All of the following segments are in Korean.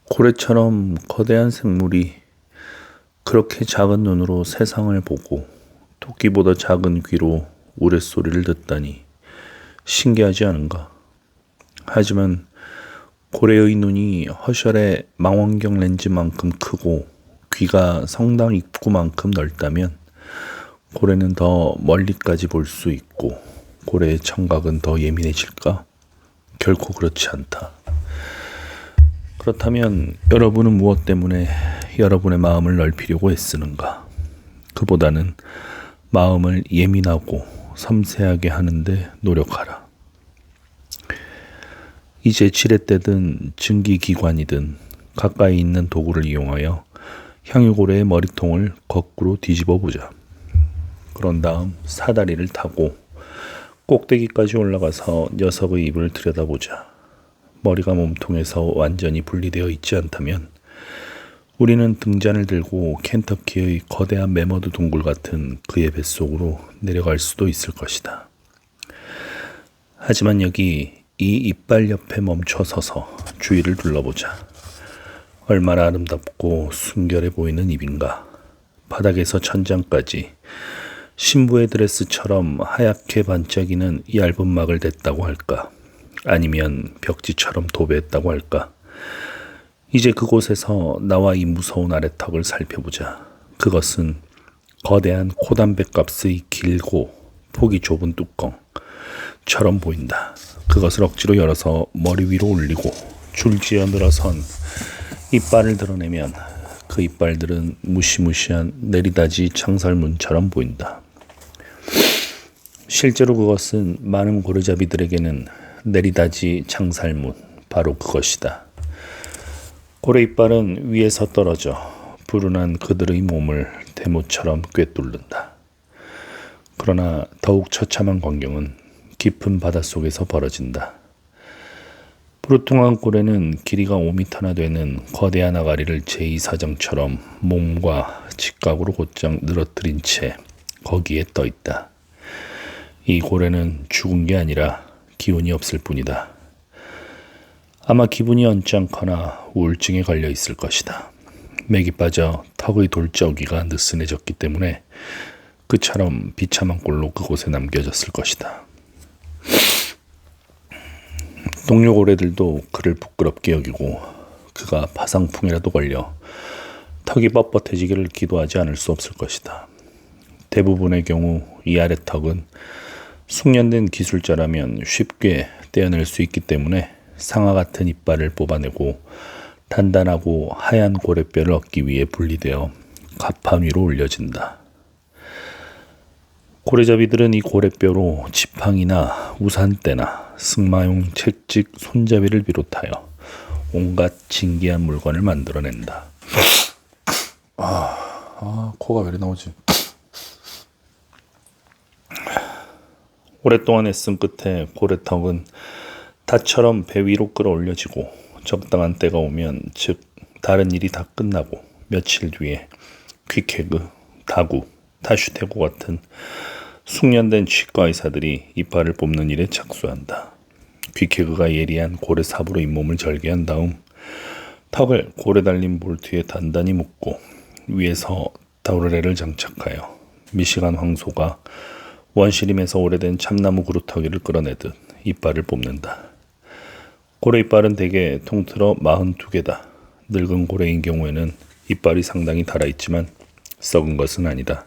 고래처럼 거대한 생물이 그렇게 작은 눈으로 세상을 보고 토끼보다 작은 귀로 우레소리를 듣다니 신기하지 않은가? 하지만 고래의 눈이 허셜의 망원경 렌즈만큼 크고 귀가 성당 입구만큼 넓다면 고래는 더 멀리까지 볼 수 있고 고래의 청각은 더 예민해질까? 결코 그렇지 않다. 그렇다면 여러분은 무엇 때문에 여러분의 마음을 넓히려고 애쓰는가? 그보다는 마음을 예민하고 섬세하게 하는데 노력하라. 이제 지렛대든 증기기관이든 가까이 있는 도구를 이용하여 향유고래의 머리통을 거꾸로 뒤집어 보자. 그런 다음 사다리를 타고 꼭대기까지 올라가서 녀석의 입을 들여다보자. 머리가 몸통에서 완전히 분리되어 있지 않다면 우리는 등잔을 들고 켄터키의 거대한 매머드 동굴 같은 그의 뱃속으로 내려갈 수도 있을 것이다. 하지만 여기 이 이빨 옆에 멈춰 서서 주위를 둘러보자. 얼마나 아름답고 순결해 보이는 입인가. 바닥에서 천장까지 신부의 드레스처럼 하얗게 반짝이는 얇은 막을 댔다고 할까? 아니면 벽지처럼 도배했다고 할까? 이제 그곳에서 나와 이 무서운 아래턱을 살펴보자. 그것은 거대한 코담배값의 길고 폭이 좁은 뚜껑처럼 보인다. 그것을 억지로 열어서 머리 위로 올리고 줄지어 늘어선 이빨을 드러내면 그 이빨들은 무시무시한 내리다지 창살문처럼 보인다. 실제로 그것은 많은 고래잡이들에게는 내리다지 창살문, 바로 그것이다. 고래 이빨은 위에서 떨어져 불운한 그들의 몸을 대모처럼 꿰뚫는다. 그러나 더욱 처참한 광경은 깊은 바닷속에서 벌어진다. 부르퉁한 고래는 길이가 5m나 되는 거대한 아가리를 제2사정처럼 몸과 직각으로 곧장 늘어뜨린 채 거기에 떠 있다. 이 고래는 죽은 게 아니라 기운이 없을 뿐이다. 아마 기분이 언짢거나 우울증에 걸려 있을 것이다. 맥이 빠져 턱의 돌적이가 느슨해졌기 때문에 그처럼 비참한 꼴로 그곳에 남겨졌을 것이다. 동료 고래들도 그를 부끄럽게 여기고 그가 파상풍이라도 걸려 턱이 뻣뻣해지기를 기도하지 않을 수 없을 것이다. 대부분의 경우 이 아래턱은 숙련된 기술자라면 쉽게 떼어낼 수 있기 때문에 상아 같은 이빨을 뽑아내고 단단하고 하얀 고래뼈를 얻기 위해 분리되어 가판 위로 올려진다. 고래잡이들은 이 고래뼈로 지팡이나 우산대나 승마용 채찍 손잡이를 비롯하여 온갖 진기한 물건을 만들어낸다. 코가 왜 이리 나오지? 오랫동안 애쓴 끝에 고래턱은 닷처럼 배 위로 끌어올려지고 적당한 때가 오면, 즉 다른 일이 다 끝나고 며칠 뒤에 퀵해그, 다구, 타슈테고 같은 숙련된 치과 의사들이 이빨을 뽑는 일에 착수한다. 퀵해그가 예리한 고래 삽으로 잇몸을 절개한 다음 턱을 고래 달린 볼트에 단단히 묶고 위에서 다우레를 장착하여 미시간 황소가 원시림에서 오래된 참나무 그루터기를 끌어내듯 이빨을 뽑는다. 고래 이빨은 대개 통틀어 42개다. 늙은 고래인 경우에는 이빨이 상당히 닳아있지만 썩은 것은 아니다.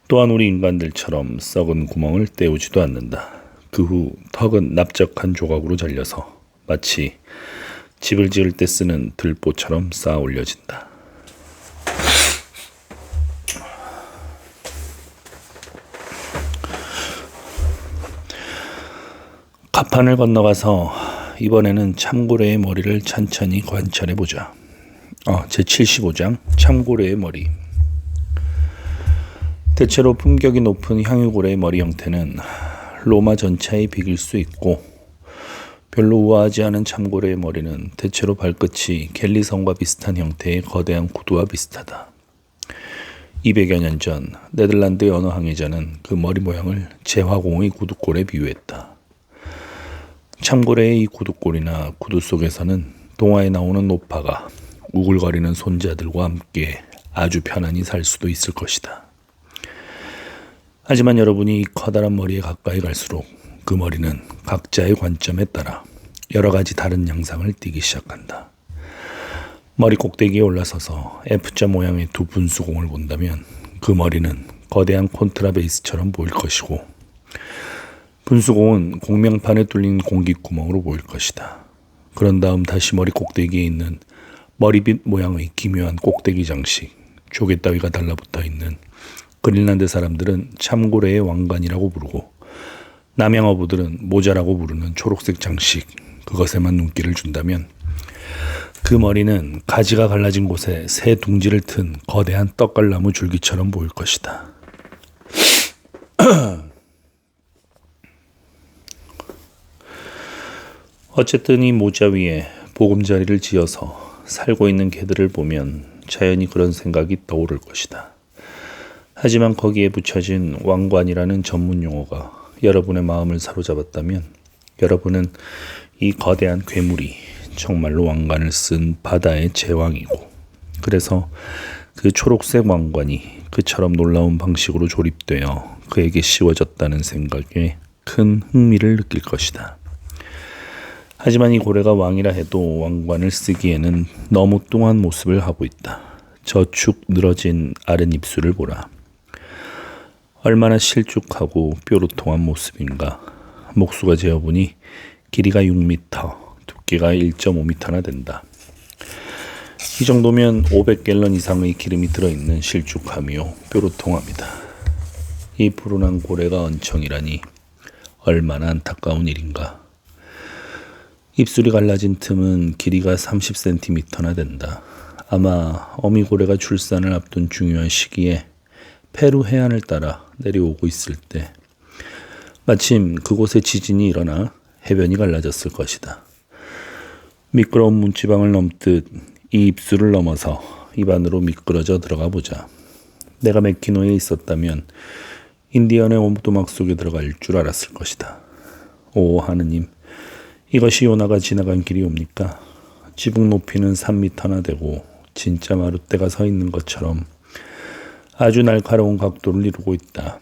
또한 우리 인간들처럼 썩은 구멍을 때우지도 않는다. 그 후 턱은 납작한 조각으로 잘려서 마치 집을 지을 때 쓰는 들보처럼 쌓아 올려진다. 가판을 건너가서 이번에는 참고래의 머리를 찬찬히 관찰해보자. 제75장 참고래의 머리. 대체로 품격이 높은 향유고래의 머리 형태는 로마 전체에 비길 수 있고, 별로 우아하지 않은 참고래의 머리는 대체로 발끝이 갤리성과 비슷한 형태의 거대한 구두와 비슷하다. 200여 년 전 네덜란드의 언어 항해자는 그 머리 모양을 제화공의 구두꼴에 비유했다. 참고래의 이 구두꼴이나 구두 속에서는 동화에 나오는 노파가 우글거리는 손자들과 함께 아주 편안히 살 수도 있을 것이다. 하지만 여러분이 이 커다란 머리에 가까이 갈수록 그 머리는 각자의 관점에 따라 여러 가지 다른 양상을 띠기 시작한다. 머리 꼭대기에 올라서서 F자 모양의 두 분수공을 본다면 그 머리는 거대한 콘트라베이스처럼 보일 것이고, 분수공은 공명판에 뚫린 공기구멍으로 보일 것이다. 그런 다음 다시 머리 꼭대기에 있는 머리빗 모양의 기묘한 꼭대기 장식, 조개 따위가 달라붙어 있는 그린란드 사람들은 참고래의 왕관이라고 부르고, 남양어부들은 모자라고 부르는 초록색 장식, 그것에만 눈길을 준다면 그 머리는 가지가 갈라진 곳에 새 둥지를 튼 거대한 떡갈나무 줄기처럼 보일 것이다. 어쨌든 이 모자 위에 보금자리를 지어서 살고 있는 개들을 보면 자연히 그런 생각이 떠오를 것이다. 하지만 거기에 붙여진 왕관이라는 전문 용어가 여러분의 마음을 사로잡았다면 여러분은 이 거대한 괴물이 정말로 왕관을 쓴 바다의 제왕이고, 그래서 그 초록색 왕관이 그처럼 놀라운 방식으로 조립되어 그에게 씌워졌다는 생각에 큰 흥미를 느낄 것이다. 하지만 이 고래가 왕이라 해도 왕관을 쓰기에는 너무 뚱한 모습을 하고 있다. 저 축 늘어진 아랫 입술을 보라. 얼마나 실쭉하고 뾰루통한 모습인가. 목수가 재어보니 길이가 6m, 두께가 1.5m나 된다. 이 정도면 500갤런 이상의 기름이 들어있는 실쭉함이요 뾰루통합니다. 이 불운한 고래가 언청이라니 얼마나 안타까운 일인가. 입술이 갈라진 틈은 길이가 30cm나 된다. 아마 어미고래가 출산을 앞둔 중요한 시기에 페루 해안을 따라 내려오고 있을 때 마침 그곳에 지진이 일어나 해변이 갈라졌을 것이다. 미끄러운 문지방을 넘듯 이 입술을 넘어서 입 안으로 미끄러져 들어가 보자. 내가 메키노에 있었다면 인디언의 오두막 속에 들어갈 줄 알았을 것이다. 오 하느님, 이것이 요나가 지나간 길이옵니까? 지붕 높이는 3m나 되고 진짜 마룻대가 서 있는 것처럼 아주 날카로운 각도를 이루고 있다.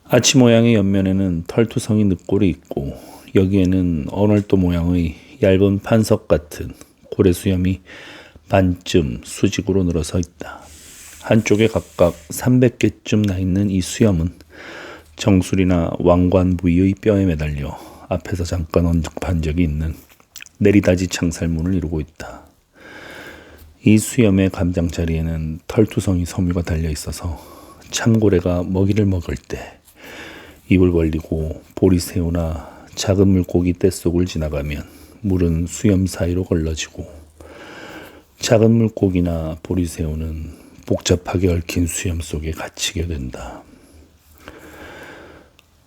아치 모양의 옆면에는 털투성이 늑골이 있고 여기에는 언월도 모양의 얇은 판석 같은 고래 수염이 반쯤 수직으로 늘어서 있다. 한쪽에 각각 300개쯤 나 있는 이 수염은 정수리나 왕관 부위의 뼈에 매달려 앞에서 잠깐 언급한 적이 있는 내리다지 창살문을 이루고 있다. 이 수염의 감장자리에는 털투성이 섬유가 달려 있어서 참고래가 먹이를 먹을 때 입을 벌리고 보리새우나 작은 물고기 떼속을 지나가면 물은 수염 사이로 걸러지고 작은 물고기나 보리새우는 복잡하게 얽힌 수염 속에 갇히게 된다.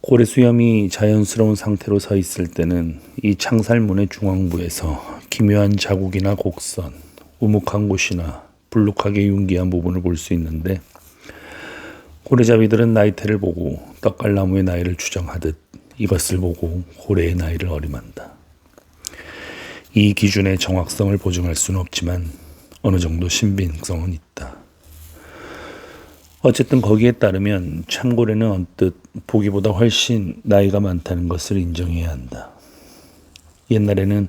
고래 수염이 자연스러운 상태로 서 있을 때는 이 창살문의 중앙부에서 기묘한 자국이나 곡선, 우묵한 곳이나 불룩하게 융기한 부분을 볼 수 있는데, 고래잡이들은 나이테를 보고 떡갈나무의 나이를 추정하듯 이것을 보고 고래의 나이를 어림한다. 이 기준의 정확성을 보증할 수는 없지만 어느 정도 신빙성은 있다. 어쨌든 거기에 따르면 참고래는 언뜻 보기보다 훨씬 나이가 많다는 것을 인정해야 한다. 옛날에는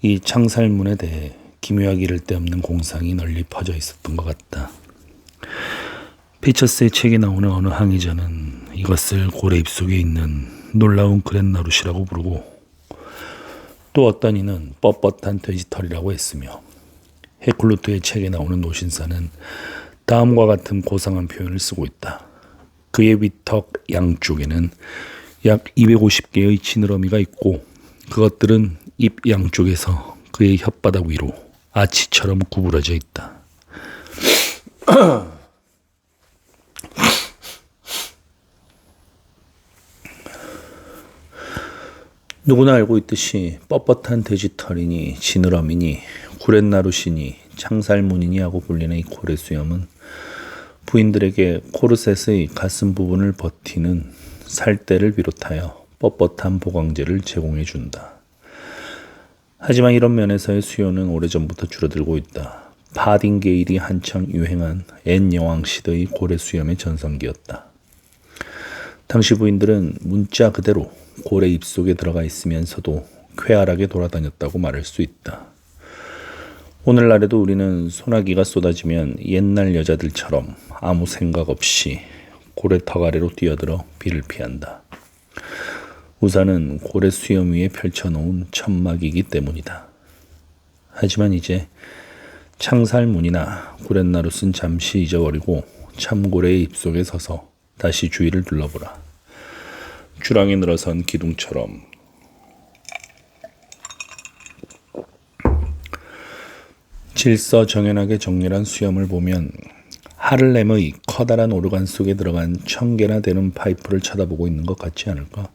이 창살문에 대해 기묘하기 이를 데 없는 공상이 널리 퍼져 있었던 것 같다. 피처스의 책에 나오는 어느 항해자는 이것을 고래 입속에 있는 놀라운 그렛나룻이라고 부르고, 또 어떤 이는 뻣뻣한 돼지털이라고 했으며, 헤클루트의 책에 나오는 노신사는 다음과 같은 고상한 표현을 쓰고 있다. 그의 위턱 양쪽에는 약 250개의 지느러미가 있고 그것들은 입 양쪽에서 그의 혓바닥 위로 아치처럼 구부러져 있다. 누구나 알고 있듯이 뻣뻣한 돼지털이니 지느러미니 구렛나룻이니 창살문이니 하고 불리는 이 고래 수염은 부인들에게 코르셋의 가슴 부분을 버티는 살대를 비롯하여 뻣뻣한 보강제를 제공해 준다. 하지만 이런 면에서의 수요는 오래전부터 줄어들고 있다. 파딩게일이 한창 유행한 앤 여왕 시대의 고래 수염의 전성기였다. 당시 부인들은 문자 그대로 고래 입속에 들어가 있으면서도 쾌활하게 돌아다녔다고 말할 수 있다. 오늘날에도 우리는 소나기가 쏟아지면 옛날 여자들처럼 아무 생각 없이 고래턱 아래로 뛰어들어 비를 피한다. 우산은 고래 수염 위에 펼쳐놓은 천막이기 때문이다. 하지만 이제 창살문이나 구렛나룻은 잠시 잊어버리고 참고래의 입속에 서서 다시 주위를 둘러보라. 주랑에 늘어선 기둥처럼 질서정연하게 정렬한 수염을 보면 하를렘의 커다란 오르간 속에 들어간 1000개나 되는 파이프를 쳐다보고 있는 것 같지 않을까?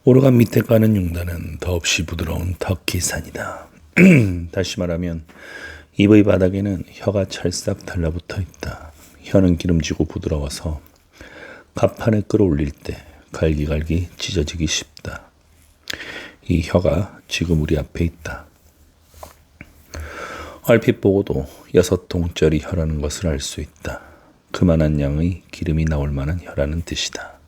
오르간 밑에 까는 융단은 더없이 부드러운 터키산이다. 다시 말하면 입의 바닥에는 혀가 찰싹 달라붙어 있다. 혀는 기름지고 부드러워서 갑판에 끌어올릴 때 갈기갈기 찢어지기 쉽다. 이 혀가 지금 우리 앞에 있다. 얼핏 보고도 6통짜리 혀라는 것을 알 수 있다. 그만한 양의 기름이 나올 만한 혀라는 뜻이다.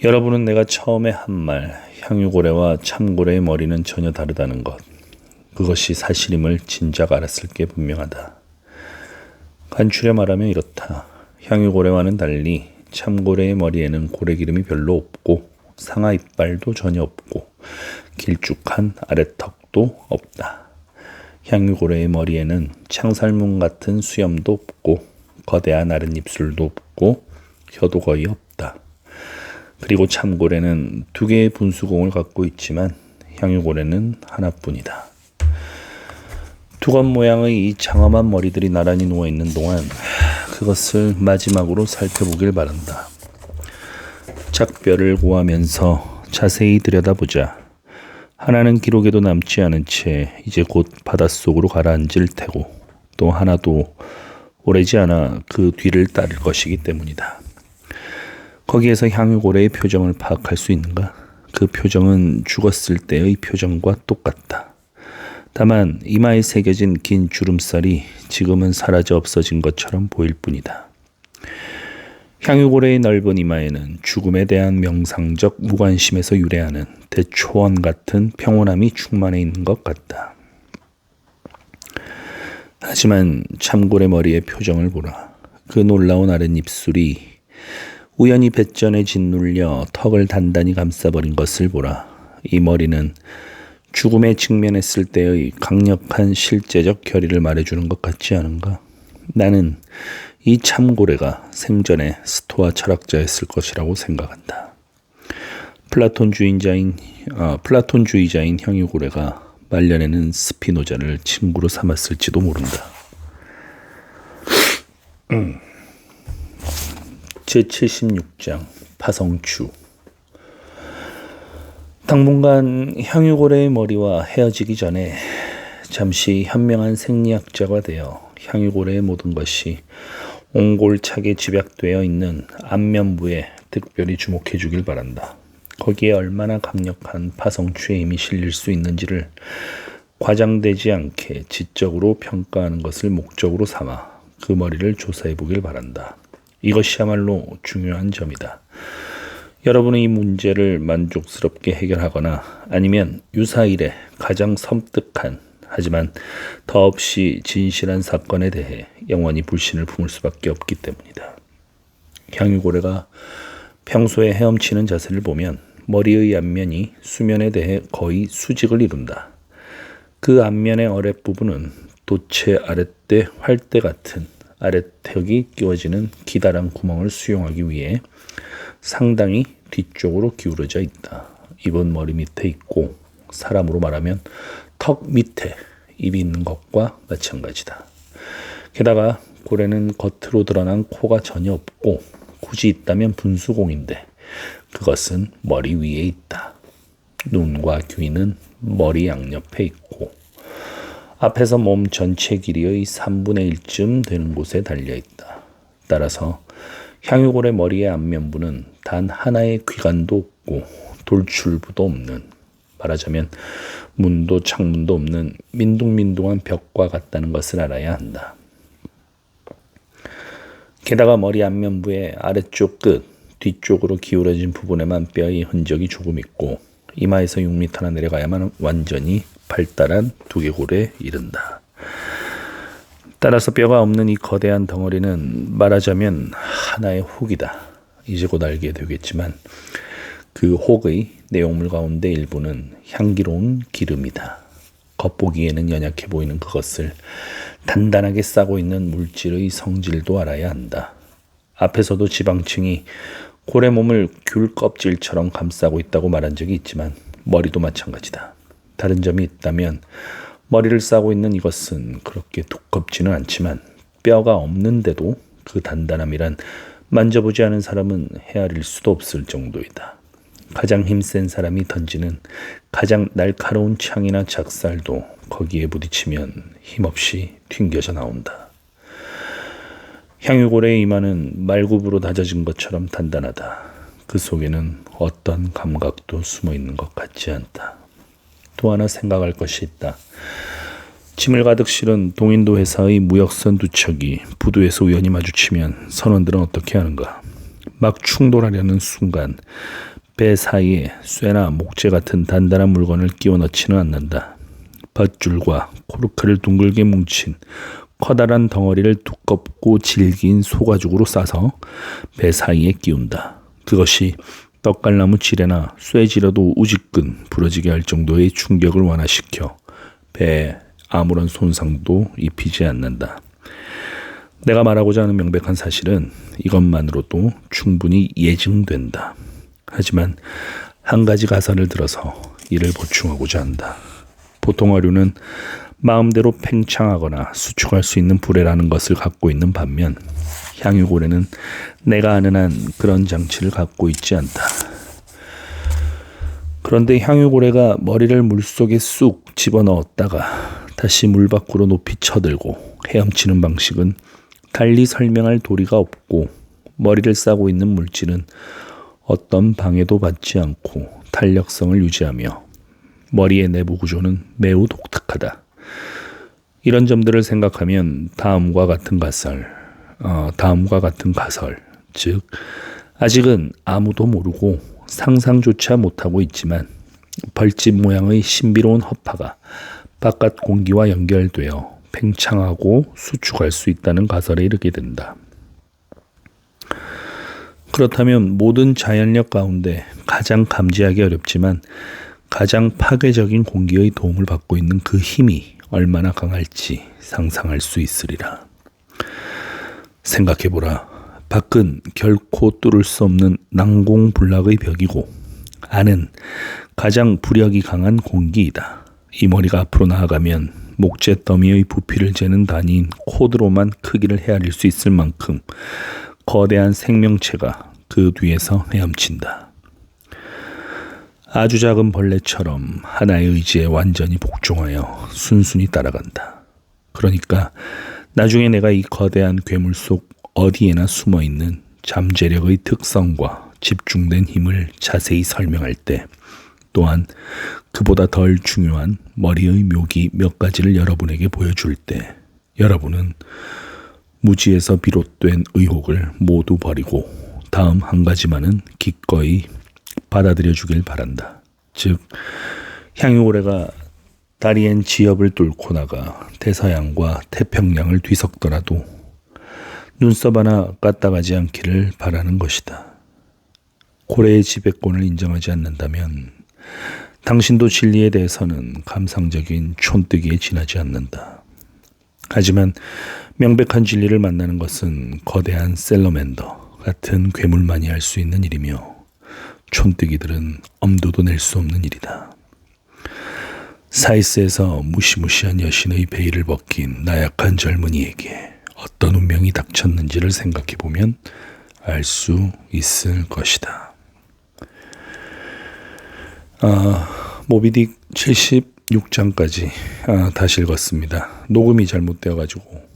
여러분은 내가 처음에 한 말, 향유고래와 참고래의 머리는 전혀 다르다는 것, 그것이 사실임을 진작 알았을 게 분명하다. 간추려 말하면 이렇다. 향유고래와는 달리 참고래의 머리에는 고래기름이 별로 없고 상하 이빨도 전혀 없고 길쭉한 아래턱도 없다. 향유고래의 머리에는 창살문 같은 수염도 없고 거대한 아랫입술도 없고 혀도 거의 없다. 그리고 참고래는 2개의 분수공을 갖고 있지만 향유고래는 하나뿐이다. 두건 모양의 이 장엄한 머리들이 나란히 누워있는 동안 그것을 마지막으로 살펴보길 바란다. 작별을 고하면서 자세히 들여다보자. 하나는 기록에도 남지 않은 채 이제 곧 바닷속으로 가라앉을 테고 또 하나도 오래지 않아 그 뒤를 따를 것이기 때문이다. 거기에서 향유고래의 표정을 파악할 수 있는가? 그 표정은 죽었을 때의 표정과 똑같다. 다만 이마에 새겨진 긴 주름살이 지금은 사라져 없어진 것처럼 보일 뿐이다. 향유고래의 넓은 이마에는 죽음에 대한 명상적 무관심에서 유래하는 대초원 같은 평온함이 충만해 있는 것 같다. 하지만 참고래 머리의 표정을 보라. 그 놀라운 아랫입술이 우연히 배전에 짓눌려 턱을 단단히 감싸버린 것을 보라. 이 머리는 죽음에 직면했을 때의 강력한 실제적 결의를 말해주는 것 같지 않은가? 나는 이 참고래가 생전에 스토아 철학자였을 것이라고 생각한다. 플라톤주의자인 향유고래가 말년에는 스피노자를 친구로 삼았을지도 모른다. 제76장 파성추. 당분간 향유고래의 머리와 헤어지기 전에 잠시 현명한 생리학자가 되어 향유고래의 모든 것이 옹골차게 집약되어 있는 안면부에 특별히 주목해 주길 바란다. 거기에 얼마나 강력한 파성추의 힘이 실릴 수 있는지를 과장되지 않게 지적으로 평가하는 것을 목적으로 삼아 그 머리를 조사해 보길 바란다. 이것이야말로 중요한 점이다. 여러분은 이 문제를 만족스럽게 해결하거나 아니면 유사일에 가장 섬뜩한 하지만 더없이 진실한 사건에 대해 영원히 불신을 품을 수밖에 없기 때문이다. 향유고래가 평소에 헤엄치는 자세를 보면 머리의 앞면이 수면에 대해 거의 수직을 이룬다. 그 앞면의 어랫부분은 도체 아랫대 활대 같은 아랫턱이 끼워지는 기다란 구멍을 수용하기 위해 상당히 뒤쪽으로 기울어져 있다. 입은 머리 밑에 있고 사람으로 말하면 턱 밑에 입이 있는 것과 마찬가지다. 게다가 고래는 겉으로 드러난 코가 전혀 없고 굳이 있다면 분수공인데 그것은 머리 위에 있다. 눈과 귀는 머리 양옆에 있고 앞에서 몸 전체 길이의 3분의 1쯤 되는 곳에 달려있다. 따라서 향유골의 머리의 안면부는 단 하나의 귀관도 없고 돌출부도 없는, 말하자면 문도 창문도 없는 민둥민둥한 벽과 같다는 것을 알아야 한다. 게다가 머리 안면부의 아래쪽 끝, 뒤쪽으로 기울어진 부분에만 뼈의 흔적이 조금 있고 이마에서 6m나 내려가야만 완전히 발달한 두개골에 이른다. 따라서 뼈가 없는 이 거대한 덩어리는 말하자면 하나의 혹이다. 이제 곧 알게 되겠지만 그 혹의 내용물 가운데 일부는 향기로운 기름이다. 겉보기에는 연약해 보이는 그것을 단단하게 싸고 있는 물질의 성질도 알아야 한다. 앞에서도 지방층이 고래 몸을 귤 껍질처럼 감싸고 있다고 말한 적이 있지만 머리도 마찬가지다. 다른 점이 있다면 머리를 싸고 있는 이것은 그렇게 두껍지는 않지만 뼈가 없는데도 그 단단함이란 만져보지 않은 사람은 헤아릴 수도 없을 정도이다. 가장 힘센 사람이 던지는 가장 날카로운 창이나 작살도 거기에 부딪히면 힘없이 튕겨져 나온다. 향유골의 이마는 말굽으로 다져진 것처럼 단단하다. 그 속에는 어떤 감각도 숨어 있는 것 같지 않다. 또 하나 생각할 것이 있다. 짐을 가득 실은 동인도 회사의 무역선 두 척이 부두에서 우연히 마주치면 선원들은 어떻게 하는가? 막 충돌하려는 순간 배 사이에 쇠나 목재 같은 단단한 물건을 끼워 넣지는 않는다. 밧줄과 코르크를 둥글게 뭉친 커다란 덩어리를 두껍고 질긴 소가죽으로 싸서 배 사이에 끼운다. 그것이 떡갈나무 지뢰나 쇠지라도 우지끈 부러지게 할 정도의 충격을 완화시켜 배에 아무런 손상도 입히지 않는다. 내가 말하고자 하는 명백한 사실은 이것만으로도 충분히 예증된다. 하지만 한 가지 가설을 들어서 이를 보충하고자 한다. 보통 어류는 마음대로 팽창하거나 수축할 수 있는 불에라는 것을 갖고 있는 반면 향유고래는 내가 아는 한 그런 장치를 갖고 있지 않다. 그런데 향유고래가 머리를 물속에 쑥 집어넣었다가 다시 물 밖으로 높이 쳐들고 헤엄치는 방식은 달리 설명할 도리가 없고 머리를 싸고 있는 물질은 어떤 방해도 받지 않고 탄력성을 유지하며 머리의 내부 구조는 매우 독특하다. 이런 점들을 생각하면 다음과 같은 가설, 즉 아직은 아무도 모르고 상상조차 못하고 있지만 벌집 모양의 신비로운 허파가 바깥 공기와 연결되어 팽창하고 수축할 수 있다는 가설에 이르게 된다. 그렇다면 모든 자연력 가운데 가장 감지하기 어렵지만 가장 파괴적인 공기의 도움을 받고 있는 그 힘이 얼마나 강할지 상상할 수 있으리라. 생각해보라. 밖은 결코 뚫을 수 없는 난공불락의 벽이고 안은 가장 부력이 강한 공기이다. 이 머리가 앞으로 나아가면 목재 더미의 부피를 재는 단위인 코드로만 크기를 헤아릴 수 있을 만큼 거대한 생명체가 그 뒤에서 헤엄친다. 아주 작은 벌레처럼 하나의 의지에 완전히 복종하여 순순히 따라간다. 그러니까 나중에 내가 이 거대한 괴물 속 어디에나 숨어있는 잠재력의 특성과 집중된 힘을 자세히 설명할 때 또한 그보다 덜 중요한 머리의 묘기 몇 가지를 여러분에게 보여줄 때 여러분은 무지에서 비롯된 의혹을 모두 버리고 다음 한 가지만은 기꺼이 받아들여 주길 바란다. 즉 향유고래가 다리엔 지엽을 뚫고 나가 대서양과 태평양을 뒤섞더라도 눈썹 하나 까딱하지 않기를 바라는 것이다. 고래의 지배권을 인정하지 않는다면 당신도 진리에 대해서는 감상적인 촌뜨기에 지나지 않는다. 하지만 명백한 진리를 만나는 것은 거대한 셀러맨더 같은 괴물만이 할 수 있는 일이며 촌뜨기들은 엄두도 낼 수 없는 일이다. 사이스에서 무시무시한 여신의 베일을 벗긴 나약한 젊은이에게 어떤 운명이 닥쳤는지를 생각해보면 알 수 있을 것이다. 모비딕 76장까지 다시 읽었습니다. 녹음이 잘못되어가지고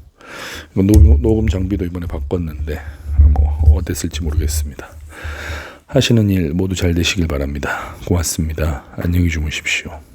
녹음 장비도 이번에 바꿨는데 어땠을지 모르겠습니다. 하시는 일 모두 잘 되시길 바랍니다. 고맙습니다. 안녕히 주무십시오.